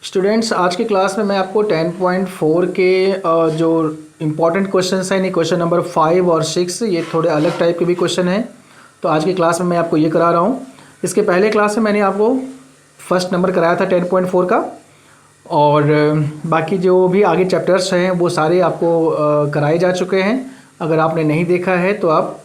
Students, आज की class में मैं आपको 10.4 के जो इम्पोर्टेंट क्वेश्चंस हैं, क्वेश्चन नंबर 5 और 6, ये थोड़े अलग टाइप के भी क्वेश्चन हैं। तो आज की क्लास में मैं आपको ये करा रहा हूँ। इसके पहले क्लास में मैंने आपको फर्स्ट नंबर कराया था 10.4 का, और बाकी जो भी आगे चैप्टर्स हैं वो सारे आपको कराए जा चुके हैं। अगर आपने नहीं देखा है तो आप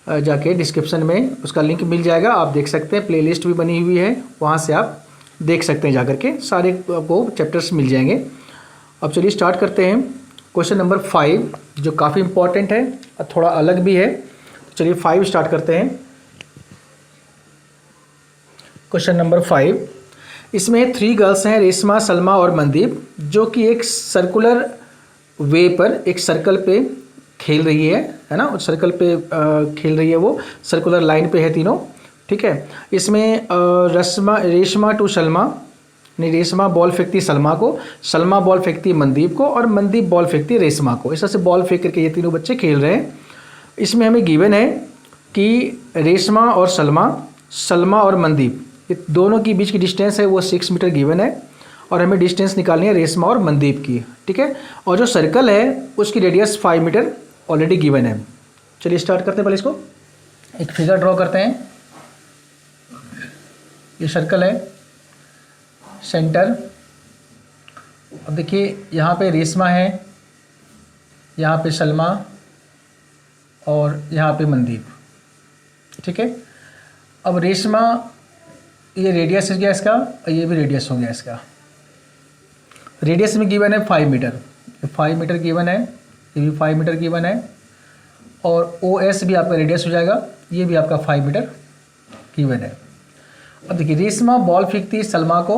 जाके डिस्क्रिप्शन में उसका लिंक मिल जाएगा, आप देख सकते हैं। प्लेलिस्ट भी बनी हुई है, वहाँ से आप देख सकते हैं, जाकर के सारे आपको चैप्टर्स मिल जाएंगे। अब चलिए स्टार्ट करते हैं। क्वेश्चन नंबर 5 जो काफ़ी इम्पॉर्टेंट है और थोड़ा अलग भी है, तो चलिए 5 स्टार्ट करते हैं। क्वेश्चन नंबर 5, इसमें 3 गर्ल्स हैं, रेशमा, सलमा और मनदीप, जो कि एक सर्कुलर वे पर एक सर्कल पे खेल रही है ना। उस सर्कल पे खेल रही है, वो सर्कुलर लाइन पे है तीनों, ठीक है। इसमें रेशमा टू सलमा, नहीं, रेशमा बॉल फेंकती सलमा को, सलमा बॉल फेंकती मनदीप को, और मनदीप बॉल फेंकती रेशमा को। इस तरह से बॉल फेंक करके ये तीनों बच्चे खेल रहे हैं। इसमें हमें गिवन है कि रेशमा और सलमा और मनदीप, ये दोनों के बीच की डिस्टेंस है वो 6 मीटर गिवन है, और हमें डिस्टेंस निकालनी है रेशमा और मनदीप की, ठीक है। और जो सर्कल है उसकी रेडियस 5 मीटर ऑलरेडी गिवन है। चलिए स्टार्ट करते हैं। पहले इसको एक फिगर ड्रॉ करते हैं। ये सर्कल है, सेंटर। अब देखिए यहाँ पे रेशमा है, यहाँ पे सलमा और यहाँ पे मनदीप, ठीक है। अब रेशमा, ये रेडियस हो गया इसका, और ये भी रेडियस हो गया इसका। रेडियस में गिवन है 5 मीटर, 5 मीटर गिवन है, ये भी 5 मीटर गिवन है, और OS भी आपका रेडियस हो जाएगा, ये भी आपका 5 मीटर गिवन है। अब देखिए रेशमा बॉल फेंकती है सलमा को,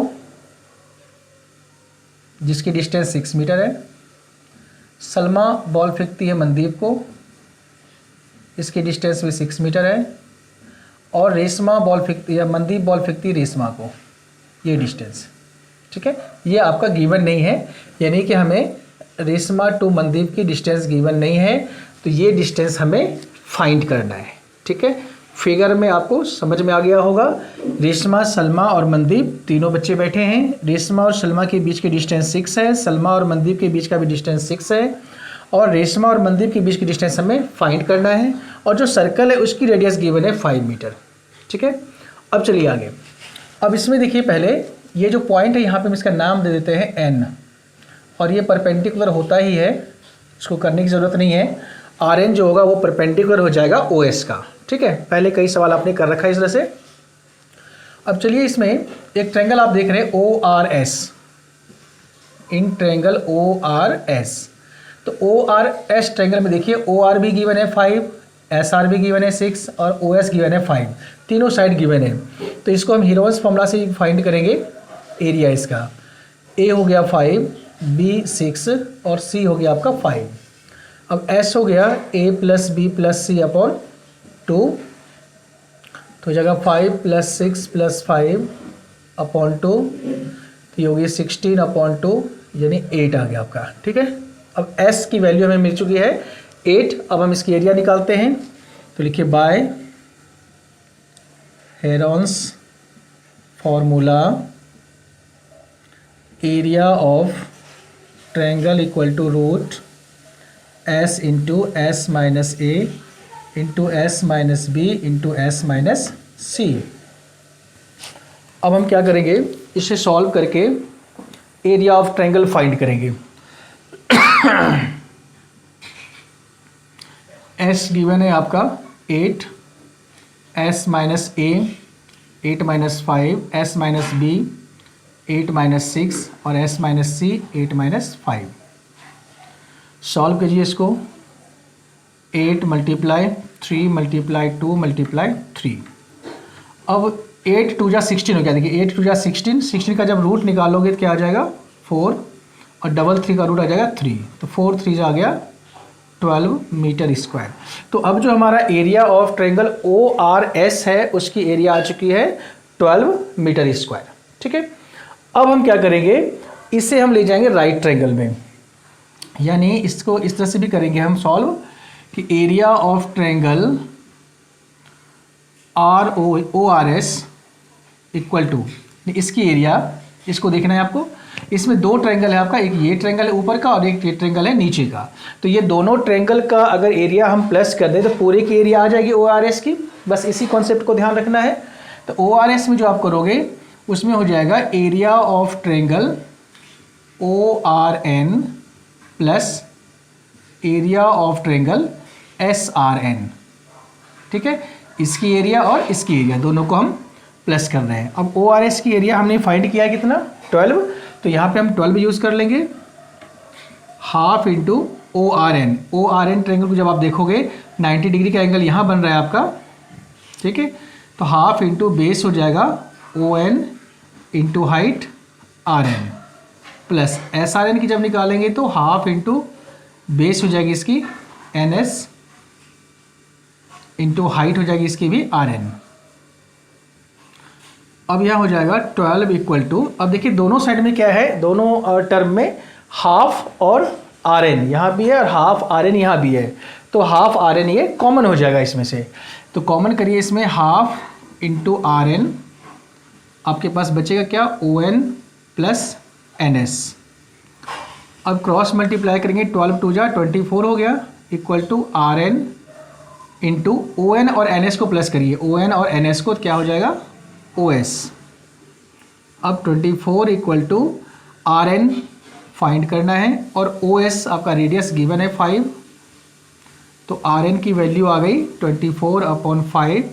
जिसकी डिस्टेंस 6 मीटर है। सलमा बॉल फेंकती है मनदीप को, इसकी डिस्टेंस भी 6 मीटर है। और रेशमा बॉल फेंकती है, मनदीप बॉल फेंकती है रेशमा को, ये डिस्टेंस, ठीक है। ये आपका गिवन नहीं है, यानी कि हमें रेशमा टू मनदीप की डिस्टेंस गिवन नहीं है, तो ये डिस्टेंस हमें फाइंड करना है, ठीक है। फिगर में आपको समझ में आ गया होगा। रेशमा, सलमा और मनदीप तीनों बच्चे बैठे हैं। रेशमा और सलमा के बीच की डिस्टेंस 6 है, सलमा और मनदीप के बीच का भी डिस्टेंस 6 है, और रेशमा और मनदीप के बीच की डिस्टेंस हमें फाइंड करना है। और जो सर्कल है उसकी रेडियस गिवन है 5 मीटर, ठीक है। अब चलिए आगे। अब इसमें देखिए पहले ये जो पॉइंट है यहाँ पे हम इसका नाम दे देते हैं N, और ये परपेंडिकुलर होता ही है, इसको करने की ज़रूरत नहीं है। RN जो होगा वो परपेंडिकुलर हो जाएगा OS का, ठीक है। पहले कई सवाल आपने कर रखा है इस तरह से। अब चलिए इसमें एक ट्रायंगल आप देख रहे हैं ORS, इन ट्रायंगल ORS। तो ORS ट्रायंगल में देखिए OR भी गिवन है 5, SR भी गिवन है 6, और OS गिवन है 5, तीनों साइड गिवन है। तो इसको हम हीरोज फॉर्मूला से फाइंड करेंगे। एरिया इसका A हो गया 5, B 6, और C हो गया आपका 5। अब S हो गया A + B + C अपॉन 2, तो जगह 5 + 6 + 5 अपॉन 2, तो ये हो गई 16 अपॉन 2, यानी 8 आ गया आपका, ठीक है। अब S की वैल्यू हमें मिल चुकी है 8। अब हम इसकी एरिया निकालते हैं, तो लिखिए by Heron's formula area of triangle equal to root S into S minus A into S minus B into S minus C। अब हम क्या करेंगे, इसे सॉल्व करके एरिया ऑफ ट्रायंगल फाइंड करेंगे। S गिवन है आपका 8, S minus A 8 minus 5, S minus B 8 minus 6, और S minus C 8 minus 5। Solve कीजिए इसको। 8 × 3 × 2 × 3। अब 8 2 जा 16 हो गया। देखिए 8 2 जा 16, 16 का जब रूट निकालोगे तो क्या आ जाएगा 4, और डबल 3 का रूट आ जाएगा 3, तो 4 3 आ गया 12 मीटर स्क्वायर। तो अब जो हमारा एरिया ऑफ ट्रायंगल ORS है उसकी एरिया आ चुकी है 12 मीटर स्क्वायर, ठीक है। अब हम क्या करेंगे, इसे हम ले जाएंगे राइट ट्रायंगल में, यानी इसको इस तरह से भी करेंगे हम सॉल्व कि area of triangle ORS equal to इसकी एरिया, इसको देखना है आपको। इसमें दो ट्रायंगल है आपका, एक ये ट्रायंगल है ऊपर का और एक ये ट्रायंगल है नीचे का। तो ये दोनों ट्रायंगल का अगर एरिया हम प्लस कर दें तो पूरे की एरिया आ जाएगी ORS की। बस इसी कॉन्सेप्ट को ध्यान रखना है। तो ORS में जो आप करोगे उसमें हो जाएगा area of triangle ORN plus area of triangle SRN। ठीक है, इसकी एरिया और इसकी एरिया दोनों को हम प्लस कर रहे हैं। अब ORS की एरिया हमने फाइंड किया कितना 12, तो यहाँ पे हम 12 यूज़ कर लेंगे। हाफ इंटू ORN ट्रायंगल को जब आप देखोगे 90 डिग्री का एंगल यहाँ बन रहा है आपका। ठीक है, तो हाफ इंटू बेस हो जाएगा ON into height RN plus SRN की जब निकालेंगे तो हाफ इंटू बेस हो जाएगी इसकी NS इंटू हाइट हो जाएगी इसकी भी RN। अब यह हो जाएगा 12 इक्वल टू, अब देखिए दोनों साइड में क्या है, दोनों टर्म में हाफ और RN यहाँ भी है और हाफ RN यहाँ भी है, तो हाफ RN ये कॉमन हो जाएगा इसमें से। तो कॉमन करिए इसमें हाफ इंटू RN, आपके पास बचेगा क्या ON प्लस NS। अब क्रॉस मल्टीप्लाई करेंगे 12 टू जा 24 हो गया equal to RN into ON और NS को प्लस करिए, ON और NS को क्या हो जाएगा OS। अब 24 इक्वल टू RN फाइंड करना है और OS आपका रेडियस गिवन है 5, तो RN की वैल्यू आ गई 24/5,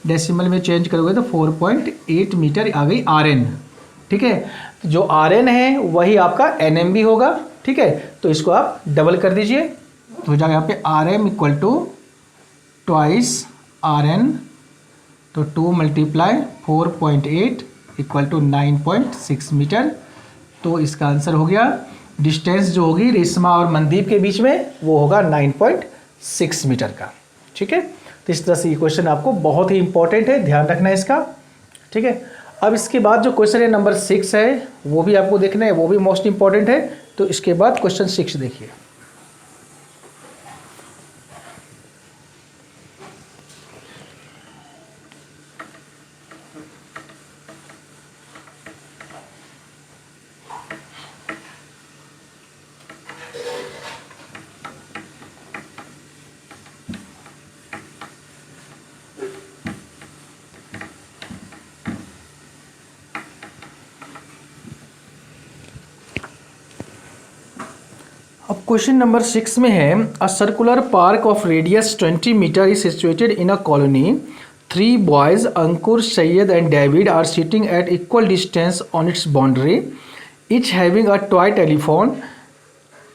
डेसिमल में चेंज करोगे तो 4.8 मीटर आ गई RN। ठीक है, तो जो RN है वही आपका NM भी होगा। ठीक है, तो इसको आप डबल कर दीजिए, तो हो जाएगा यहाँ पे RM equal to twice RN, तो 2 मल्टीप्लाई 4.8 इक्वल टू 9.6 मीटर। तो इसका आंसर हो गया, डिस्टेंस जो होगी रेशमा और मनदीप के बीच में वो होगा 9.6 मीटर का। ठीक है, तो इस तरह से ये क्वेश्चन आपको बहुत ही इंपॉर्टेंट है, ध्यान रखना है इसका। ठीक है, अब इसके बाद जो क्वेश्चन है नंबर 6 है वो भी आपको देखना है, वो भी मोस्ट इंपॉर्टेंट है। तो इसके बाद क्वेश्चन 6 देखिए। अब क्वेश्चन नंबर 6 में है, a circular park of radius 20 metre is situated in a colony. 3 boys Ankur, Syed and David are sitting at equal distance on its boundary, each having a toy telephone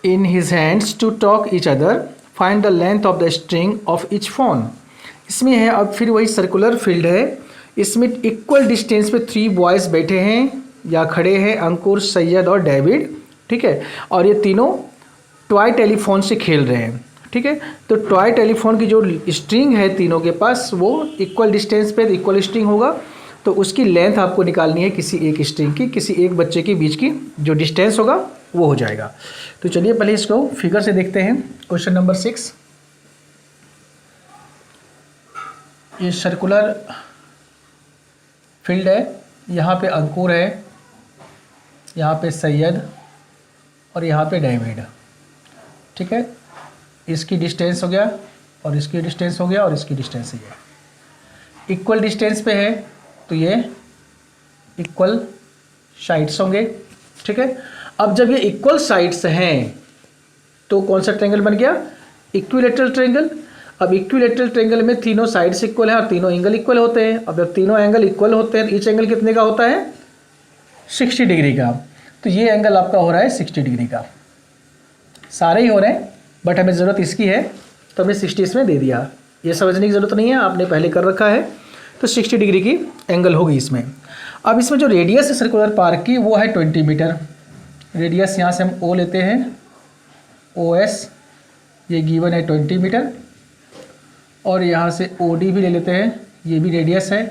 in his hands to talk each other, find the length of the string of each phone. इसमें है अब फिर वही circular field है, इसमें equal distance पे 3 boys बैठे हैं या खड़े हैं, अंकुर, सैयद और डेविड। ठीक है, और ये तीनों टॉय टेलीफोन से खेल रहे हैं। ठीक है, तो टॉय टेलीफोन की जो स्ट्रिंग है तीनों के पास वो इक्वल डिस्टेंस पे इक्वल स्ट्रिंग होगा, तो उसकी लेंथ आपको निकालनी है किसी एक स्ट्रिंग की, किसी एक बच्चे के बीच की जो डिस्टेंस होगा वो हो जाएगा। तो चलिए पहले इसको फिगर से देखते हैं। क्वेश्चन नंबर 6, ये सर्कुलर फील्ड है, यहाँ पे अंकुर है, यहाँ पे सैयद और यहाँ पे डेविड। ठीक है, इसकी डिस्टेंस हो गया और इसकी डिस्टेंस हो गया और इसकी डिस्टेंस ये इक्वल डिस्टेंस पे है, तो ये इक्वल साइड्स होंगे। ठीक है, अब जब ये इक्वल साइड्स हैं तो कौन सा ट्रायंगल बन गया, इक्विलेटरल ट्रायंगल। अब इक्विलेटरल ट्रायंगल में तीनों साइड्स इक्वल हैं और तीनों एंगल इक्वल होते हैं। अब जब तीनों एंगल इक्वल होते हैं, ईच एंगल कितने का होता है, 60 डिग्री का। तो ये एंगल आपका हो रहा है 60 डिग्री का, सारे ही हो रहे हैं, बट हमें ज़रूरत इसकी है तो हमने 60 इसमें दे दिया। ये समझने की ज़रूरत नहीं है, आपने पहले कर रखा है। तो 60 डिग्री की एंगल होगी इसमें। अब इसमें जो रेडियस है सर्कुलर पार्क की वो है 20 मीटर। रेडियस यहाँ से हम O लेते हैं, OS ये गिवन है 20 मीटर, और यहाँ से OD भी ले लेते हैं, ये भी रेडियस है,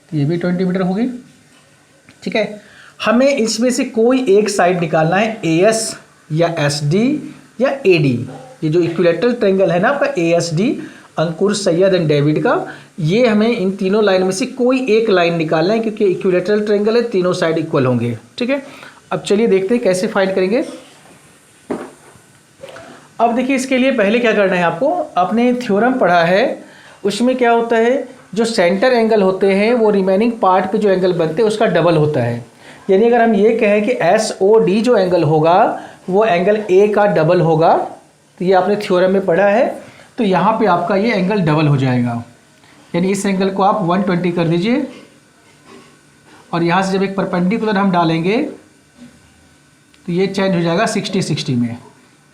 ये भी 20 मीटर होगी। ठीक है, हमें इसमें से कोई एक साइड निकालना है, AS या SD या AD। ये जो इक्विलेटरल ट्रायंगल है ना आपका ASD, Ankur, Syed and David का, ये हमें इन तीनों लाइन में से कोई एक लाइन निकालना है, क्योंकि इक्विलेटरल ट्रायंगल है, तीनों साइड इक्वल होंगे। ठीक है, अब चलिए देखते हैं कैसे फाइंड करेंगे। अब देखिए इसके लिए पहले क्या करना है आपको, आपने थ्योरम पढ़ा है उसमें क्या होता है, जो सेंटर एंगल होते हैं वो रिमेनिंग पार्ट पे जो एंगल बनते हैं उसका डबल होता है। यानी अगर हम ये कहें कि SOD जो एंगल होगा वो एंगल A का डबल होगा, तो ये आपने थ्योरम में पढ़ा है, तो यहाँ पे आपका ये एंगल डबल हो जाएगा। यानी इस एंगल को आप 120 कर दीजिए और यहाँ से जब एक परपेंडिकुलर हम डालेंगे तो ये चेंज हो जाएगा 60-60 में,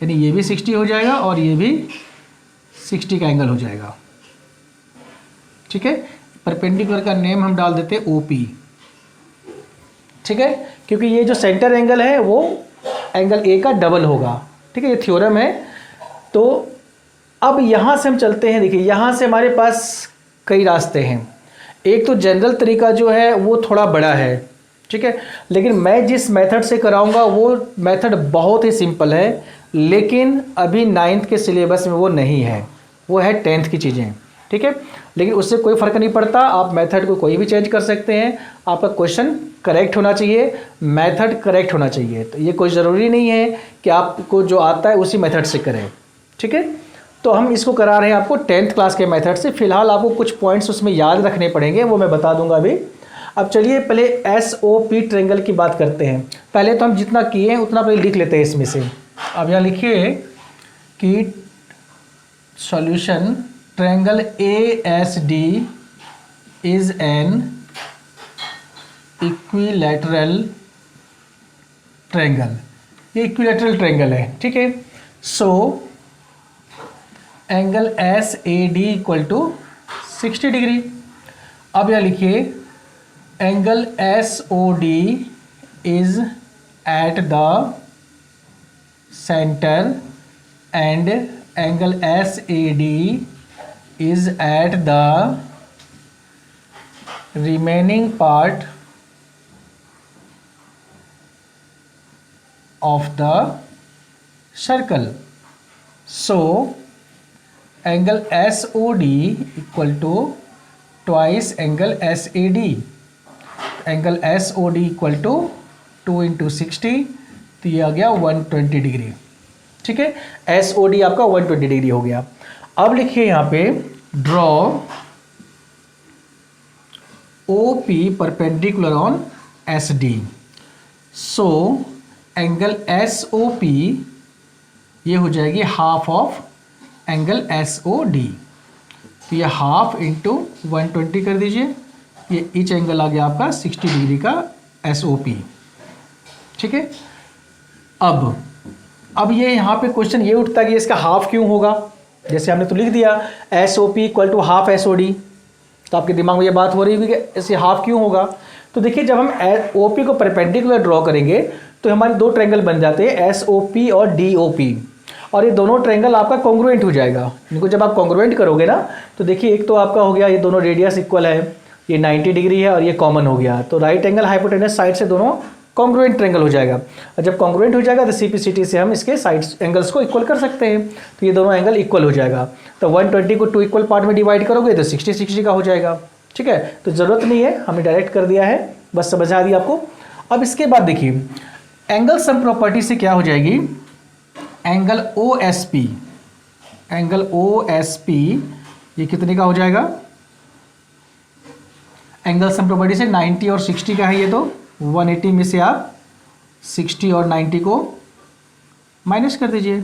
यानी ये भी 60 हो जाएगा और ये भी 60 का एंगल हो जाएगा। ठीक है, परपेंडिकुलर का नेम हम डाल देते हैं OP। ठीक है, क्योंकि ये जो सेंटर एंगल है वो एंगल A का डबल होगा। ठीक है, ये थ्योरम है। तो अब यहाँ से हम चलते हैं, देखिए यहाँ से हमारे पास कई रास्ते हैं। एक तो जनरल तरीका जो है वो थोड़ा बड़ा है, ठीक है, लेकिन मैं जिस मेथड से कराऊंगा वो मेथड बहुत ही सिंपल है, लेकिन अभी 9th के सिलेबस में वो नहीं है, वो है 10th की चीज़ें। ठीक है, लेकिन उससे कोई फ़र्क नहीं पड़ता, आप मेथड को कोई भी चेंज कर सकते हैं, आपका क्वेश्चन करेक्ट होना चाहिए, मेथड करेक्ट होना चाहिए। तो ये कोई ज़रूरी नहीं है कि आपको जो आता है उसी मेथड से करें। ठीक है, तो हम इसको करा रहे हैं आपको 10th क्लास के मेथड से। फिलहाल आपको कुछ पॉइंट्स उसमें याद रखने पड़ेंगे, वो मैं बता दूंगा अभी। अब चलिए पहले SOP ट्रायंगल की बात करते हैं। पहले तो हम जितना किए हैं उतना पहले लिख लेते हैं इसमें से। अब यहाँ लिखिए कि solution triangle ASD is an equilateral triangle. ये इक्विलैटरल ट्रायंगल है। ठीक है, so angle SAD equal to 60 degree. अब यहाँ लिखिए angle SOD is at the centre and angle SAD is at the remaining part of the circle. So angle SOD equal to twice angle SAD. Angle SOD equal to 2 into 60, तो ये आ गया 120 degree. ठीक है, SOD आपका 120 degree हो गया। अब लिखिए यहाँ पे draw OP perpendicular on SD। So angle SOP ये हो जाएगी हाफ ऑफ एंगल SOD, तो ये हाफ इंटू 120 कर दीजिए, ये ईच एंगल आ गया आपका 60 डिग्री का SOP। ठीक है, अब ये यहाँ पे क्वेश्चन ये उठता है कि इसका हाफ क्यों होगा। जैसे हमने तो लिख दिया SOP equal to half SOD, तो आपके दिमाग में ये बात हो रही होगी कि इसे हाफ क्यों होगा। तो देखिए जब हम OP को परपेंडिकुलर ड्रॉ करेंगे तो हमारे दो ट्रायंगल बन जाते हैं SOP और DOP, और ये दोनों ट्रायंगल आपका कॉन्ग्रुएंट हो जाएगा। इनको जब आप कॉन्ग्रुएंट करोगे ना तो देखिए एक तो आपका हो गया ये दोनों रेडियस इक्वल है, ये 90 डिग्री है और ये कॉमन हो गया, तो राइट एंगल हाइपोटेनस साइड से दोनों कॉन्ग्रुएंट ट्रायंगल हो जाएगा। और जब कॉन्ग्रुएंट हो जाएगा तो CPCT से हम इसके साइड एंगल्स को इक्वल कर सकते हैं, तो ये दोनों एंगल इक्वल हो जाएगा। तो 120 को 2 इक्वल पार्ट में डिवाइड करोगे तो 60-60 का हो जाएगा। ठीक है, तो ज़रूरत नहीं है, हमने डायरेक्ट कर दिया है, बस समझा दिया आपको। अब इसके बाद देखिए एंगल सम प्रॉपर्टी से क्या हो जाएगी, एंगल OSP, एंगल OSP ये कितने का हो जाएगा, एंगल सम प्रॉपर्टी से 90 और 60 का है, ये तो 180 में से आप 60 और 90 को माइनस कर दीजिए,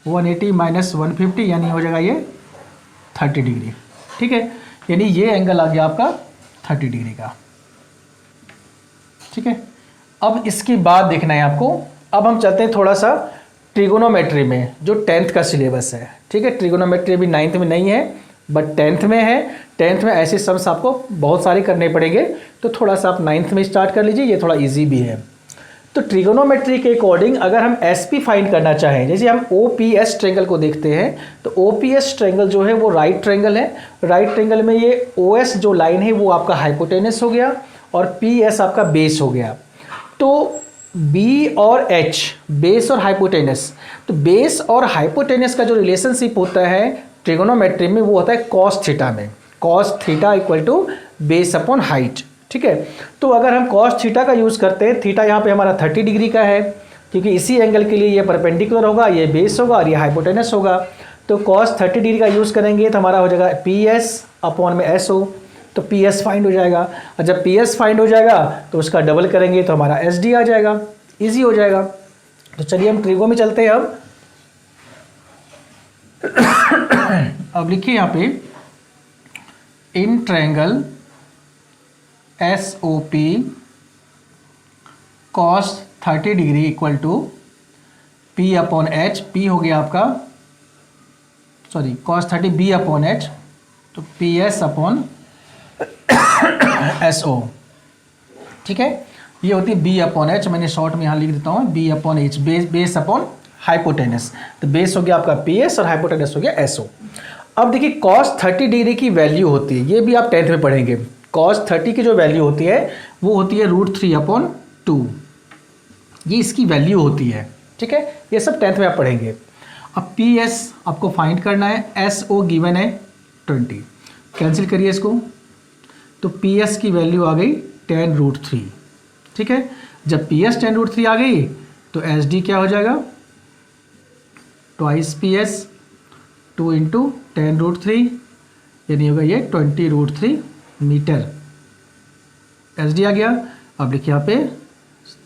180 माइनस 150 यानी हो जाएगा ये 30 डिग्री। ठीक है, यानी ये एंगल आ गया आपका 30 डिग्री का। ठीक है, अब इसके बाद देखना है आपको, अब हम चलते हैं थोड़ा सा ट्रिगोनोमेट्री में जो 10th का सिलेबस है। ठीक है, ट्रिगोनोमेट्री अभी 9th में नहीं है बट 10th में है। 10th में ऐसे सम्स आपको बहुत सारे करने पड़ेंगे, तो थोड़ा सा आप 9th में स्टार्ट कर लीजिए, ये थोड़ा इजी भी है। तो ट्रिगोनोमेट्री के अकॉर्डिंग अगर हम SP फाइंड करना चाहें, जैसे हम OPS ट्रायंगल को देखते हैं, तो OPS ट्रायंगल जो है वो राइट ट्रायंगल है। राइट ट्रायंगल में ये OS जो लाइन है वो आपका हाइपोटेनस हो गया और PS आपका बेस हो गया। तो B और H बेस और हाइपोटेनस, तो बेस और हाइपोटेनस का जो रिलेशनशिप होता है ट्रिगोनोमेट्री में वो होता है कॉस थीटा में, cos theta equal to base upon height. ठीक है। तो अगर हम कॉस थीटा का यूज़ करते हैं, थीटा यहाँ पे हमारा 30 डिग्री का है, क्योंकि इसी एंगल के लिए ये परपेंडिकुलर होगा, ये बेस होगा और ये हाइपोटेनस होगा। तो कॉस 30 डिग्री का यूज़ करेंगे तो हमारा हो जाएगा पी एस अपॉन में एस ओ, तो पी एस फाइंड हो जाएगा। और जब पी एस फाइंड हो जाएगा तो उसका डबल करेंगे तो हमारा एस डी आ जाएगा, ईजी हो जाएगा। तो चलिए हम ट्रिगो में चलते हैं अब। अब लिखिए यहाँ पे in triangle S O P cos 30 degree equal to P upon H, P हो गया आपका sorry cos 30 B upon H, तो P S upon S O, ठीक है। ये होती है बी अपॉन एच, मैंने शॉर्ट में यहाँ लिख देता हूँ B upon H, base upon hypotenuse. तो बेस हो गया आपका पी एस और हाइपोटेनस हो गया एस ओ। अब देखिए कॉस 30 डिग्री की वैल्यू होती है, ये भी आप 10th में पढ़ेंगे। कॉस 30 की जो वैल्यू होती है वो होती है √3/2, ये इसकी वैल्यू होती है, ठीक है। ये सब 10th में आप पढ़ेंगे। अब पी एस आपको फाइंड करना है, एस ओ गिवन है 20, कैंसिल करिए इसको, तो पी एस की वैल्यू आ गई 10√3, ठीक है। जब पी एस 10√3 आ गई तो एस डी क्या हो जाएगा, ट्वाइस पी एस 2 × 10√3, यानी होगा ये 20√3 मीटर, एस डी आ गया। अब लिखिए यहाँ पे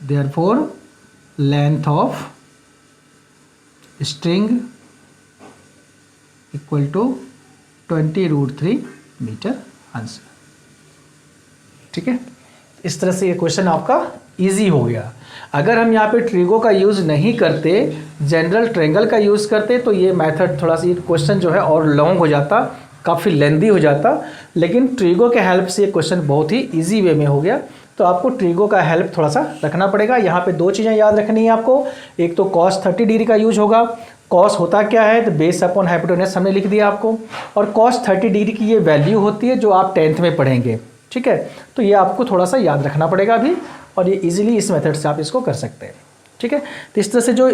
therefore length of string equal to 20√3 metre answer, ठीक है। इस तरह से ये क्वेश्चन आपका इजी हो गया। अगर हम यहाँ पे ट्रिगो का यूज़ नहीं करते, जनरल ट्रायंगल का यूज़ करते, तो ये मेथड थोड़ा सा, ये क्वेश्चन जो है और लॉन्ग हो जाता, काफ़ी लेंदी हो जाता। लेकिन ट्रिगो के हेल्प से ये क्वेश्चन बहुत ही इजी वे में हो गया। तो आपको ट्रिगो का हेल्प थोड़ा सा रखना पड़ेगा। यहाँ पे 2 चीज़ें याद रखनी है आपको, एक तो कॉस 30 डिग्री का यूज होगा। कॉस होता क्या है, तो बेस अपॉन हाइपोटेनस हमने लिख दिया आपको, और कॉस 30 डिग्री की ये वैल्यू होती है जो आप 10th में पढ़ेंगे, ठीक है। तो ये आपको थोड़ा सा याद रखना पड़ेगा अभी, और ये इजीली इस मेथड से आप इसको कर सकते हैं, ठीक है। तो इस तरह से जो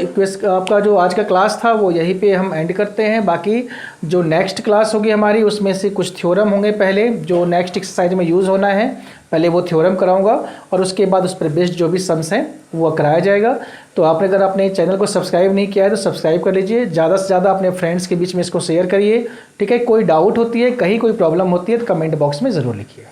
आपका जो आज का क्लास था वो यहीं पे हम एंड करते हैं। बाकी जो नेक्स्ट क्लास होगी हमारी, उसमें से कुछ थ्योरम होंगे पहले, जो नेक्स्ट एक्सरसाइज में यूज़ होना है, पहले वो थ्योरम कराऊंगा और उसके बाद उस पर बेस्ड जो भी सम्स हैं वो कराया जाएगा। तो आपने अगर अपने चैनल को सब्सक्राइब नहीं किया है तो सब्सक्राइब कर लीजिए, ज़्यादा से ज़्यादा अपने फ्रेंड्स के बीच में इसको शेयर करिए, ठीक है। कोई डाउट होती है, कहीं कोई प्रॉब्लम होती है तो कमेंट बॉक्स में ज़रूर लिखिए।